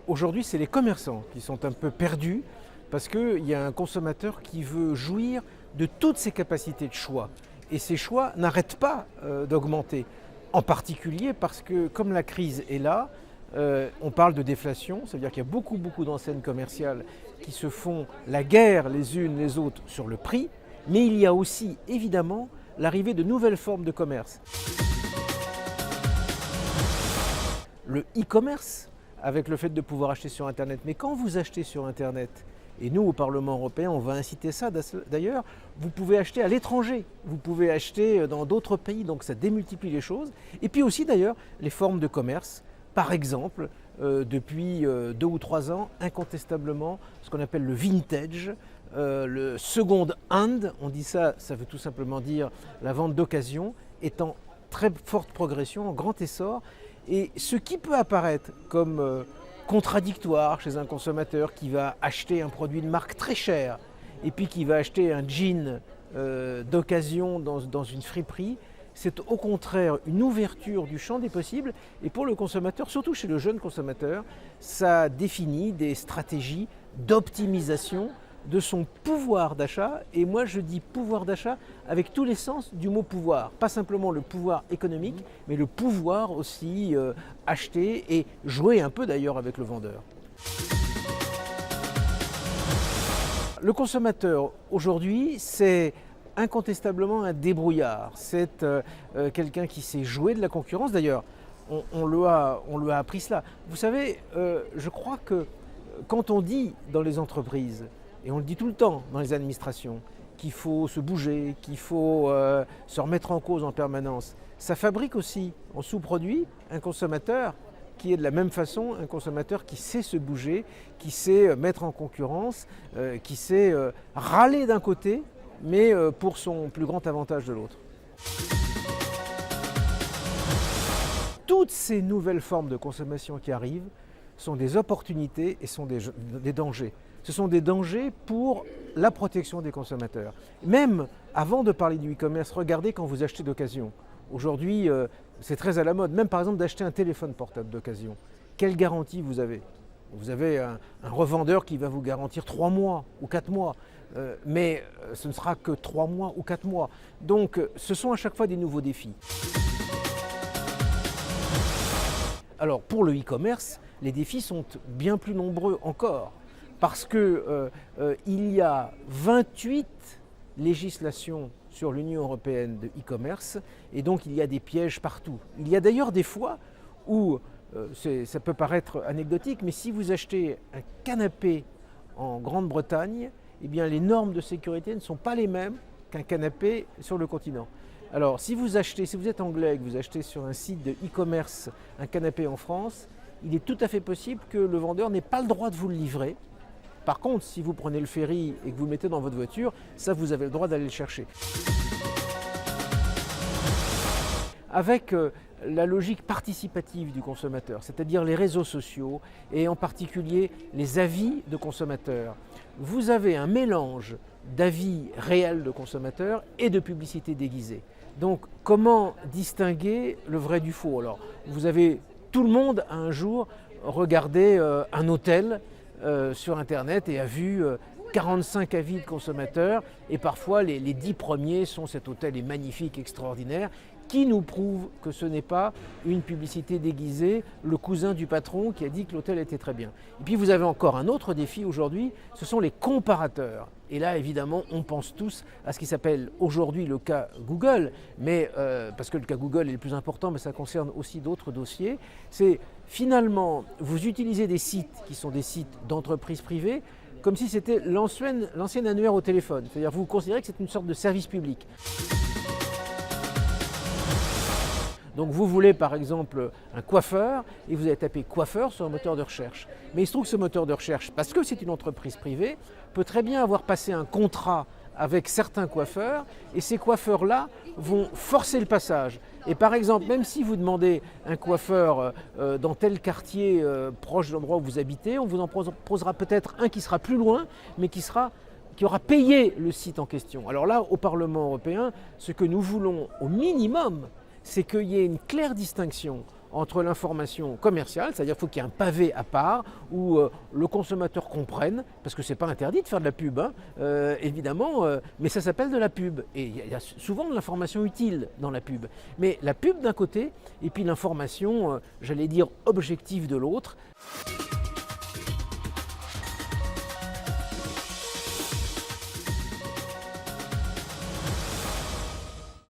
Aujourd'hui, c'est les commerçants qui sont un peu perdus parce qu'il y a un consommateur qui veut jouir de toutes ses capacités de choix. Et ces choix n'arrêtent pas d'augmenter. En particulier parce que comme la crise est là, on parle de déflation, ça veut dire qu'il y a beaucoup d'enseignes commerciales qui se font la guerre les unes les autres sur le prix, mais il y a aussi évidemment l'arrivée de nouvelles formes de commerce. Le e-commerce, avec le fait de pouvoir acheter sur Internet. Mais quand vous achetez sur Internet, et nous au Parlement européen on va inciter ça d'ailleurs, vous pouvez acheter à l'étranger, vous pouvez acheter dans d'autres pays, donc ça démultiplie les choses. Et puis aussi d'ailleurs les formes de commerce, par exemple depuis 2 ou 3 ans, incontestablement ce qu'on appelle le vintage, le second hand, on dit ça, ça veut tout simplement dire la vente d'occasion, est en très forte progression, en grand essor. Et ce qui peut apparaître comme contradictoire chez un consommateur qui va acheter un produit de marque très cher et puis qui va acheter un jean d'occasion dans une friperie, c'est au contraire une ouverture du champ des possibles. Et pour le consommateur, surtout chez le jeune consommateur, ça définit des stratégies d'optimisation de son pouvoir d'achat. Et moi je dis pouvoir d'achat avec tous les sens du mot pouvoir. Pas simplement le pouvoir économique, mais le pouvoir aussi acheter et jouer un peu d'ailleurs avec le vendeur. Le consommateur aujourd'hui, c'est incontestablement un débrouillard. C'est quelqu'un qui sait jouer de la concurrence. D'ailleurs, on lui a appris cela. Vous savez, je crois que quand on dit dans les entreprises, et on le dit tout le temps dans les administrations, qu'il faut se bouger, qu'il faut se remettre en cause en permanence. Ça fabrique aussi en sous-produit un consommateur qui est de la même façon un consommateur qui sait se bouger, qui sait mettre en concurrence, qui sait râler d'un côté, mais pour son plus grand avantage de l'autre. Toutes ces nouvelles formes de consommation qui arrivent sont des opportunités et sont des dangers. Ce sont des dangers pour la protection des consommateurs. Même avant de parler du e-commerce, regardez quand vous achetez d'occasion. Aujourd'hui, c'est très à la mode, même par exemple d'acheter un téléphone portable d'occasion. Quelle garantie vous avez ? Vous avez un revendeur qui va vous garantir 3 mois ou 4 mois, mais ce ne sera que 3 mois ou 4 mois. Donc ce sont à chaque fois des nouveaux défis. Alors pour le e-commerce, les défis sont bien plus nombreux encore. Parce qu'il y a 28 législations sur l'Union européenne de e-commerce et donc il y a des pièges partout. Il y a d'ailleurs des fois où, ça peut paraître anecdotique, mais si vous achetez un canapé en Grande-Bretagne, eh bien les normes de sécurité ne sont pas les mêmes qu'un canapé sur le continent. Alors si vous êtes anglais et que vous achetez sur un site de e-commerce un canapé en France, il est tout à fait possible que le vendeur n'ait pas le droit de vous le livrer. Par contre, si vous prenez le ferry et que vous le mettez dans votre voiture, ça vous avez le droit d'aller le chercher. Avec la logique participative du consommateur, c'est-à-dire les réseaux sociaux et en particulier les avis de consommateurs, vous avez un mélange d'avis réels de consommateurs et de publicité déguisée. Donc comment distinguer le vrai du faux ? Alors tout le monde a un jour regardé un hôtel sur Internet et a vu 45 avis de consommateurs et parfois les 10 premiers sont cet hôtel est magnifique, extraordinaire, qui nous prouve que ce n'est pas une publicité déguisée, le cousin du patron qui a dit que l'hôtel était très bien. Et puis vous avez encore un autre défi aujourd'hui, ce sont les comparateurs. Et là évidemment on pense tous à ce qui s'appelle aujourd'hui le cas Google, mais parce que le cas Google est le plus important, mais ça concerne aussi d'autres dossiers. C'est finalement vous utilisez des sites qui sont des sites d'entreprises privées comme si c'était l'ancien annuaire au téléphone. C'est-à-dire vous considérez que c'est une sorte de service public. Donc vous voulez par exemple un coiffeur et vous allez taper coiffeur sur un moteur de recherche. Mais il se trouve que ce moteur de recherche, parce que c'est une entreprise privée, peut très bien avoir passé un contrat avec certains coiffeurs et ces coiffeurs-là vont forcer le passage. Et par exemple, même si vous demandez un coiffeur dans tel quartier proche de l'endroit où vous habitez, on vous en proposera peut-être un qui sera plus loin, mais qui aura payé le site en question. Alors là, au Parlement européen, ce que nous voulons au minimum, c'est qu'il y ait une claire distinction entre l'information commerciale, c'est-à-dire qu'il faut qu'il y ait un pavé à part où le consommateur comprenne, parce que c'est pas interdit de faire de la pub, hein, évidemment, mais ça s'appelle de la pub. Et il y a souvent de l'information utile dans la pub. Mais la pub d'un côté, et puis l'information, j'allais dire, objective de l'autre.